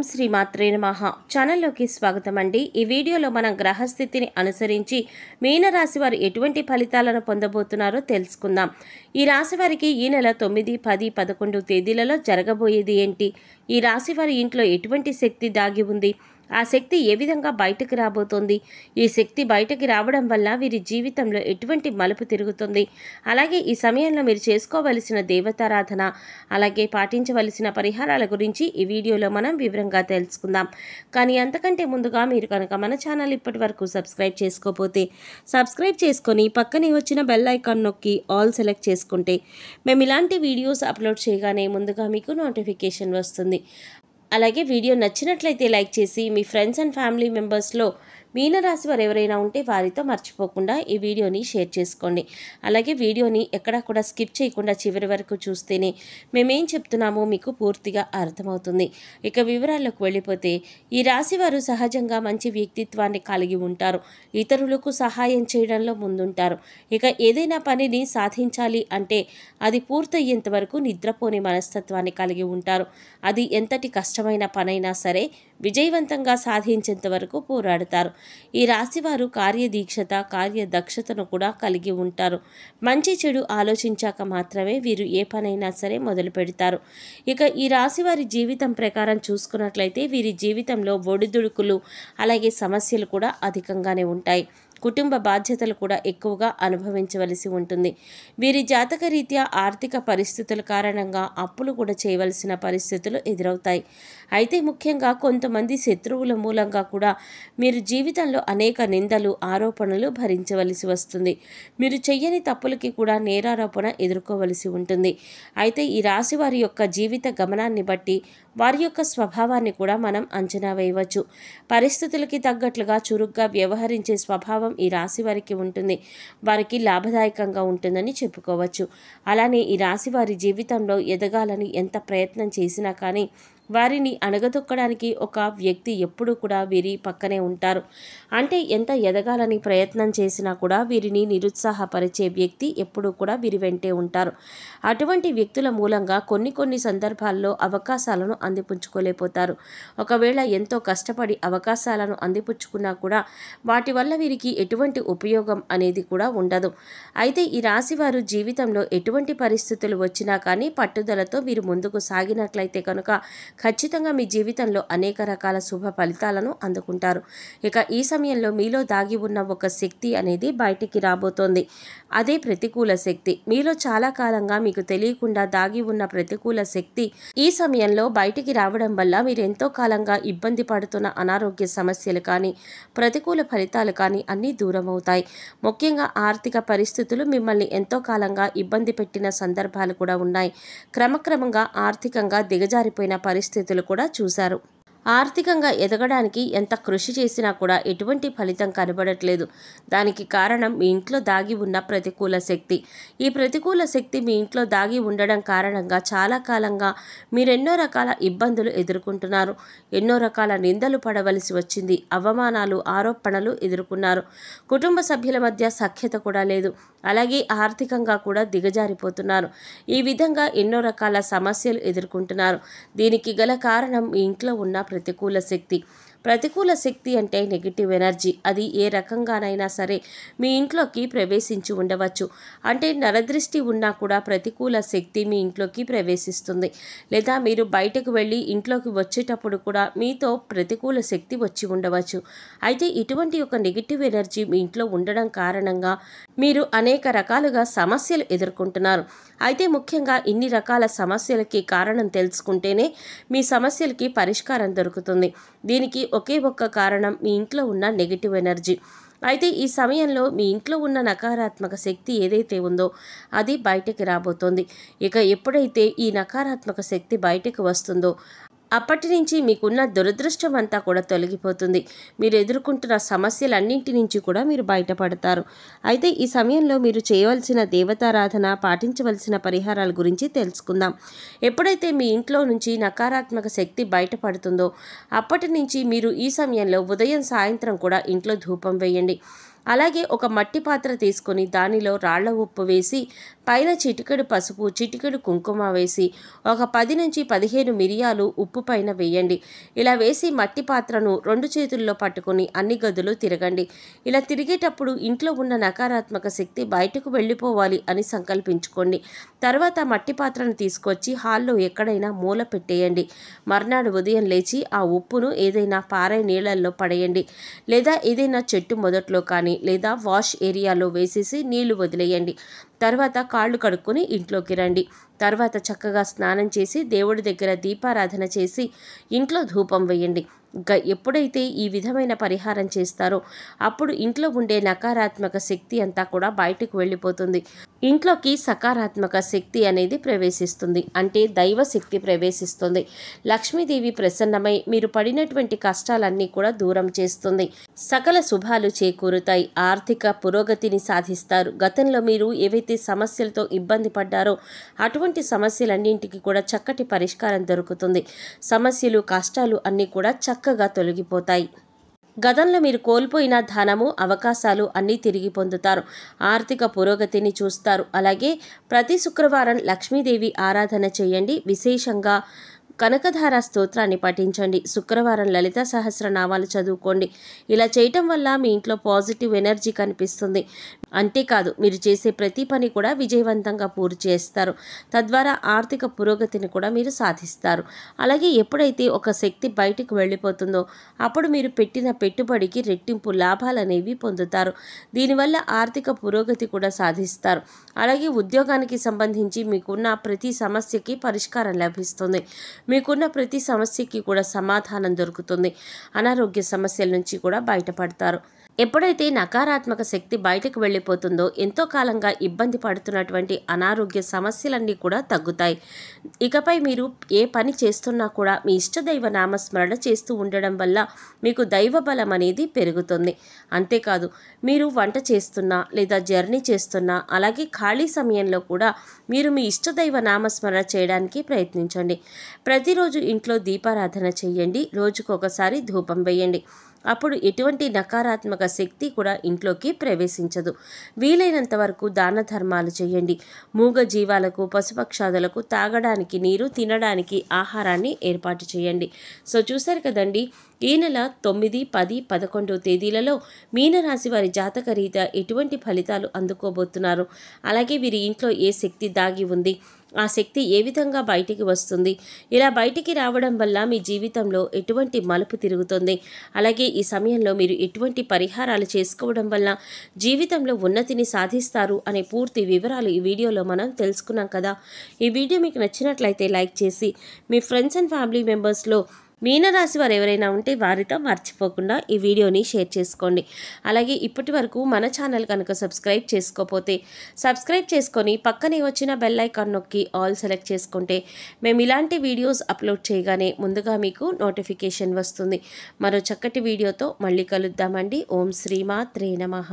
శ్రీ మాత్రే నమః. ఛానల్లోకి స్వాగతం అండి. ఈ వీడియోలో మనం గ్రహస్థితిని అనుసరించి మీనరాశి వారు ఎటువంటి ఫలితాలను పొందబోతున్నారో తెలుసుకుందాం. ఈ రాశి వారికి ఈ నెల 9, 10, 11 తేదీలలో జరగబోయేది ఏంటి? ఈ రాశి వారి ఇంట్లో ఎటువంటి శక్తి దాగి ఉంది? ఆ శక్తి ఏ విధంగా బయటకు రాబోతోంది? ఈ శక్తి బయటకు రావడం వల్ల వీరి జీవితంలో ఎటువంటి మలుపు తిరుగుతుంది? అలాగే ఈ సమయంలో మీరు చేసుకోవలసిన దేవతారాధన, అలాగే పాటించవలసిన పరిహారాల గురించి ఈ వీడియోలో మనం వివరంగా తెలుసుకుందాం. కానీ అంతకంటే ముందుగా మీరు కనుక మన ఛానల్ ఇప్పటి వరకు సబ్స్క్రైబ్ చేసుకోకపోతే సబ్స్క్రైబ్ చేసుకొని పక్కనే వచ్చిన బెల్ ఐకాన్ నొక్కి ఆల్ సెలెక్ట్ చేసుకుంటే మేము ఇలాంటి వీడియోస్ అప్లోడ్ చేయగానే ముందుగా మీకు నోటిఫికేషన్ వస్తుంది. అలాగే వీడియో నచ్చినట్లయితే లైక్ చేసి మీ ఫ్రెండ్స్ అండ్ ఫ్యామిలీ మెంబర్స్లో మీనరాశి వారు ఎవరైనా ఉంటే వారితో మర్చిపోకుండా ఈ వీడియోని షేర్ చేసుకోండి. అలాగే వీడియోని ఎక్కడా కూడా స్కిప్ చేయకుండా చివరి వరకు చూస్తేనే మేమేం చెప్తున్నామో మీకు పూర్తిగా అర్థమవుతుంది. ఇక వివరాల్లోకి వెళ్ళిపోతే, ఈ రాశి వారు సహజంగా మంచి వ్యక్తిత్వాన్ని కలిగి ఉంటారు. ఇతరులకు సహాయం చేయడంలో ముందుంటారు. ఇక ఏదైనా పనిని సాధించాలి అంటే అది పూర్తయ్యేంత వరకు నిద్రపోని మనస్తత్వాన్ని కలిగి ఉంటారు. అది ఎంతటి కష్టమైన పనైనా సరే విజయవంతంగా సాధించేంత వరకు పోరాడతారు. ఈ రాశివారు కార్యదీక్షత, కార్యదక్షతను కూడా కలిగి ఉంటారు. మంచి చెడు ఆలోచించాక మాత్రమే వీరు ఏ పనైనా సరే మొదలు పెడతారు. ఇక ఈ రాశివారి జీవితం ప్రకారం చూసుకున్నట్లయితే వీరి జీవితంలో ఒడిదుడుకులు, అలాగే సమస్యలు కూడా అధికంగానే ఉంటాయి. కుటుంబ బాధ్యతలు కూడా ఎక్కువగా అనుభవించవలసి ఉంటుంది. వీరి జాతకరీత్యా ఆర్థిక పరిస్థితుల కారణంగా అప్పులు కూడా చేయవలసిన పరిస్థితులు ఎదురవుతాయి. అయితే ముఖ్యంగా కొంతమంది శత్రువుల మూలంగా కూడా మీరు జీవితంలో అనేక నిందలు, ఆరోపణలు భరించవలసి వస్తుంది. మీరు చెయ్యని తప్పులకి కూడా నేరారోపణ ఎదుర్కోవలసి ఉంటుంది. అయితే ఈ రాశి వారి యొక్క జీవిత గమనాన్ని బట్టి వారి యొక్క స్వభావాన్ని కూడా మనం అంచనా వేయవచ్చు. పరిస్థితులకి తగ్గట్లుగా చురుగ్గా వ్యవహరించే స్వభావం ఈ రాశి వారికి ఉంటుంది. వారికి లాభదాయకంగా ఉంటుందని చెప్పుకోవచ్చు. అలానే ఈ రాశి వారి జీవితంలో ఎదగాలని ఎంత ప్రయత్నం చేసినా కానీ వారిని అణగదొక్కడానికి ఒక వ్యక్తి ఎప్పుడూ కూడా వీరి పక్కనే ఉంటారు. అంటే ఎంత ఎదగాలని ప్రయత్నం చేసినా కూడా వీరిని నిరుత్సాహపరిచే వ్యక్తి ఎప్పుడూ కూడా వీరి వెంటే ఉంటారు. అటువంటి వ్యక్తుల మూలంగా కొన్ని సందర్భాల్లో అవకాశాలను అందిపుచ్చుకోలేకపోతారు. ఒకవేళ ఎంతో కష్టపడి అవకాశాలను అందిపుచ్చుకున్నా కూడా వాటి వల్ల వీరికి ఎటువంటి ఉపయోగం అనేది కూడా ఉండదు. అయితే ఈ రాశి వారు జీవితంలో ఎటువంటి పరిస్థితులు వచ్చినా కానీ పట్టుదలతో వీరు ముందుకు సాగినట్లయితే కనుక ఖచ్చితంగా మీ జీవితంలో అనేక రకాల శుభ ఫలితాలను అందుకుంటారు. ఇక ఈ సమయంలో మీలో దాగి ఉన్న ఒక శక్తి అనేది బయటికి రాబోతోంది. అదే ప్రతికూల శక్తి. మీలో చాలా కాలంగా మీకు తెలియకుండా దాగి ఉన్న ప్రతికూల శక్తి ఈ సమయంలో బయటికి రావడం వల్ల మీరు ఎంతో కాలంగా ఇబ్బంది పడుతున్న అనారోగ్య సమస్యలు కానీ, ప్రతికూల ఫలితాలు కానీ అన్నీ దూరం అవుతాయి. ముఖ్యంగా ఆర్థిక పరిస్థితులు మిమ్మల్ని ఎంతో కాలంగా ఇబ్బంది పెట్టిన సందర్భాలు కూడా ఉన్నాయి. క్రమక్రమంగా ఆర్థికంగా దిగజారిపోయిన పరిస్థితులు కూడా చూశారు. ఆర్థికంగా ఎదగడానికి ఎంత కృషి చేసినా కూడా ఎటువంటి ఫలితం కనబడట్లేదు. దానికి కారణం మీ ఇంట్లో దాగి ఉన్న ప్రతికూల శక్తి. ఈ ప్రతికూల శక్తి మీ ఇంట్లో దాగి ఉండడం కారణంగా చాలా కాలంగా మీరెన్నో రకాల ఇబ్బందులు ఎదుర్కొంటున్నారు. ఎన్నో రకాల నిందలు పడవలసి వచ్చింది. అవమానాలు, ఆరోపణలు ఎదుర్కొన్నారు. కుటుంబ సభ్యుల మధ్య సఖ్యత కూడా లేదు. అలాగే ఆర్థికంగా కూడా దిగజారిపోతున్నారు. ఈ విధంగా ఎన్నో రకాల సమస్యలు ఎదుర్కొంటున్నారు. దీనికి గల కారణం మీ ఇంట్లో ఉన్న ప్రతికూల శక్తి. ప్రతికూల శక్తి అంటే నెగిటివ్ ఎనర్జీ. అది ఏ రకంగానైనా సరే మీ ఇంట్లోకి ప్రవేశించి ఉండవచ్చు. అంటే నరదృష్టి ఉన్నా కూడా ప్రతికూల శక్తి మీ ఇంట్లోకి ప్రవేశిస్తుంది. లేదా మీరు బయటకు వెళ్ళి ఇంట్లోకి వచ్చేటప్పుడు కూడా మీతో ప్రతికూల శక్తి వచ్చి ఉండవచ్చు. అయితే ఇటువంటి ఒక నెగిటివ్ ఎనర్జీ మీ ఇంట్లో ఉండడం కారణంగా మీరు అనేక రకాలుగా సమస్యలు ఎదుర్కొంటున్నారు. అయితే ముఖ్యంగా ఇన్ని రకాల సమస్యలకి కారణం తెలుసుకుంటేనే మీ సమస్యలకి పరిష్కారం దొరుకుతుంది. దీనికి ఒకే ఒక్క కారణం మీ ఇంట్లో ఉన్న నెగిటివ్ ఎనర్జీ. అయితే ఈ సమయంలో మీ ఇంట్లో ఉన్న నకారాత్మక శక్తి ఏదైతే ఉందో అది బయటకు రాబోతోంది. ఇక ఎప్పుడైతే ఈ నకారాత్మక శక్తి బయటకు వస్తుందో అప్పటి నుంచి మీకున్న దురదృష్టం అంతా కూడా తొలగిపోతుంది. మీరు ఎదుర్కొంటున్న సమస్యలన్నింటి నుంచి కూడా మీరు బయటపడతారు. అయితే ఈ సమయంలో మీరు చేయవలసిన దేవతారాధన, పాటించవలసిన పరిహారాల గురించి తెలుసుకుందాం. ఎప్పుడైతే మీ ఇంట్లో నుంచి నకారాత్మక శక్తి బయటపడుతుందో అప్పటి నుంచి మీరు ఈ సమయంలో ఉదయం, సాయంత్రం కూడా ఇంట్లో ధూపం వేయండి. అలాగే ఒక మట్టి పాత్ర తీసుకొని దానిలో రాళ్ల ఉప్పు వేసి పైన చిటికెడు పసుపు, చిటికెడు కుంకుమ వేసి ఒక 10 నుంచి 15 మిరియాలు ఉప్పు పైన వేయండి. ఇలా వేసి మట్టి పాత్రను 2 చేతుల్లో పట్టుకొని అన్ని గదులు తిరగండి. ఇలా తిరిగేటప్పుడు ఇంట్లో ఉన్న నకారాత్మక శక్తి బయటకు వెళ్ళిపోవాలి అని సంకల్పించుకోండి. తర్వాత మట్టి పాత్రను తీసుకొచ్చి హాల్లో ఎక్కడైనా మూల పెట్టేయండి. మర్నాడు ఉదయం లేచి ఆ ఉప్పును ఏదైనా పారే నీళ్ళల్లో పడేయండి. లేదా ఏదైనా చెట్టు మొదట్లో కానీ లేదా వాష్ ఏరియాలో వేసేసి నీళ్లు వదిలేయండి. తర్వాత కాళ్ళు కడుక్కొని ఇంట్లోకి రండి. తర్వాత చక్కగా స్నానం చేసి దేవుడి దగ్గర దీపారాధన చేసి ఇంట్లో ధూపం వేయండి. ఎప్పుడైతే ఈ విధమైన పరిహారం చేస్తారో అప్పుడు ఇంట్లో ఉండే నకారాత్మక శక్తి అంతా కూడా బయటకు వెళ్ళిపోతుంది. ఇంట్లోకి సకారాత్మక శక్తి అనేది ప్రవేశిస్తుంది. అంటే దైవ శక్తి ప్రవేశిస్తుంది. లక్ష్మీదేవి ప్రసన్నమై మీరు పడినటువంటి కష్టాలన్నీ కూడా దూరం చేస్తుంది. సకల శుభాలు చేకూరుతాయి. ఆర్థిక పురోగతిని సాధిస్తారు. గతంలో మీరు ఏవైతే సమస్యలతో ఇబ్బంది పడ్డారో అటువంటి సమస్యలన్నింటికి కూడా చక్కటి పరిష్కారం దొరుకుతుంది. సమస్యలు, కష్టాలు అన్నీ కూడా చక్కగా తొలగిపోతాయి. గతంలో మీరు కోల్పోయిన ధనము, అవకాశాలు అన్నీ తిరిగి పొందుతారు. ఆర్థిక పురోగతిని చూస్తారు. అలాగే ప్రతి శుక్రవారం లక్ష్మీదేవి ఆరాధన చేయండి. విశేషంగా కనకధార స్తోత్రాన్ని పఠించండి. శుక్రవారం లలిత సహస్రనామాలు చదువుకోండి. ఇలా చేయటం వల్ల మీ ఇంట్లో పాజిటివ్ ఎనర్జీ కనిపిస్తుంది. అంతేకాదు మీరు చేసే ప్రతి పని కూడా విజయవంతంగా పూర్తి చేస్తారు. తద్వారా ఆర్థిక పురోగతిని కూడా మీరు సాధిస్తారు. అలాగే ఎప్పుడైతే ఒక శక్తి బయటకు వెళ్ళిపోతుందో అప్పుడు మీరు పెట్టిన పెట్టుబడికి రెట్టింపు లాభాలు అనేవి పొందుతారు. దీనివల్ల ఆర్థిక పురోగతి కూడా సాధిస్తారు. అలాగే ఉద్యోగానికి సంబంధించి మీకున్న ప్రతి సమస్యకి పరిష్కారం లభిస్తుంది. మీకున్న ప్రతి సమస్యకి కూడా సమాధానం దొరుకుతుంది. అనారోగ్య సమస్యల నుంచి కూడా బయటపడతారు. ఎప్పుడైతే నకారాత్మక శక్తి బయటకు వెళ్ళిపోతుందో ఎంతో కాలంగా ఇబ్బంది పడుతున్నటువంటి అనారోగ్య సమస్యలన్నీ కూడా తగ్గుతాయి. ఇకపై మీరు ఏ పని చేస్తున్నా కూడా మీ ఇష్టదైవ నామస్మరణ చేస్తూ ఉండడం వల్ల మీకు దైవ బలం అనేది పెరుగుతుంది. అంతేకాదు మీరు వంట చేస్తున్నా లేదా జర్నీ చేస్తున్నా అలాగే ఖాళీ సమయంలో కూడా మీరు మీ ఇష్టదైవ నామస్మరణ చేయడానికి ప్రయత్నించండి. ప్రతిరోజు ఇంట్లో దీపారాధన చేయండి. రోజుకొకసారి ధూపం వేయండి. అప్పుడు ఎటువంటి నకారాత్మక శక్తి కూడా ఇంట్లోకి ప్రవేశించదు. వీలైనంత వరకు దాన ధర్మాలు చేయండి. మూగ జీవాలకు, పశుపక్షాదులకు తాగడానికి నీరు, తినడానికి ఆహారాన్ని ఏర్పాటు చేయండి. సో చూశారు కదండి, ఈ నెల 9, 10, 11 తేదీలలో మీనరాశి వారి జాతక రీత్యా ఎటువంటి ఫలితాలు అందుకోబోతున్నారు, అలాగే వీరి ఇంట్లో ఏ శక్తి దాగి ఉంది, ఆ శక్తి ఏ విధంగా బయటికి వస్తుంది, ఇలా బయటికి రావడం వల్ల మీ జీవితంలో ఎటువంటి మలుపు తిరుగుతుంది, అలాగే ఈ సమయంలో మీరు ఎటువంటి పరిహారాలు చేసుకోవడం వల్ల జీవితంలో ఉన్నతిని సాధిస్తారు అనే పూర్తి వివరాలు ఈ వీడియోలో మనం తెలుసుకున్నాం కదా. ఈ వీడియో మీకు నచ్చినట్లయితే లైక్ చేసి మీ ఫ్రెండ్స్ అండ్ ఫ్యామిలీ మెంబర్స్లో మీనరాశి వారు ఎవరైనా ఉంటే వారితో మర్చిపోకుండా ఈ వీడియోని షేర్ చేసుకోండి. అలాగే ఇప్పటి వరకు మన ఛానల్ కనుక సబ్స్క్రైబ్ చేసుకోకపోతే సబ్స్క్రైబ్ చేసుకొని పక్కనే వచ్చిన బెల్ ఐకాన్ నొక్కి ఆల్ సెలెక్ట్ చేసుకుంటే మేము ఇలాంటి వీడియోస్ అప్లోడ్ చేయగానే ముందుగా మీకు నోటిఫికేషన్ వస్తుంది. మరో చక్కటి వీడియోతో మళ్ళీ కలుద్దామండి. ఓం శ్రీమాత్రే నమః.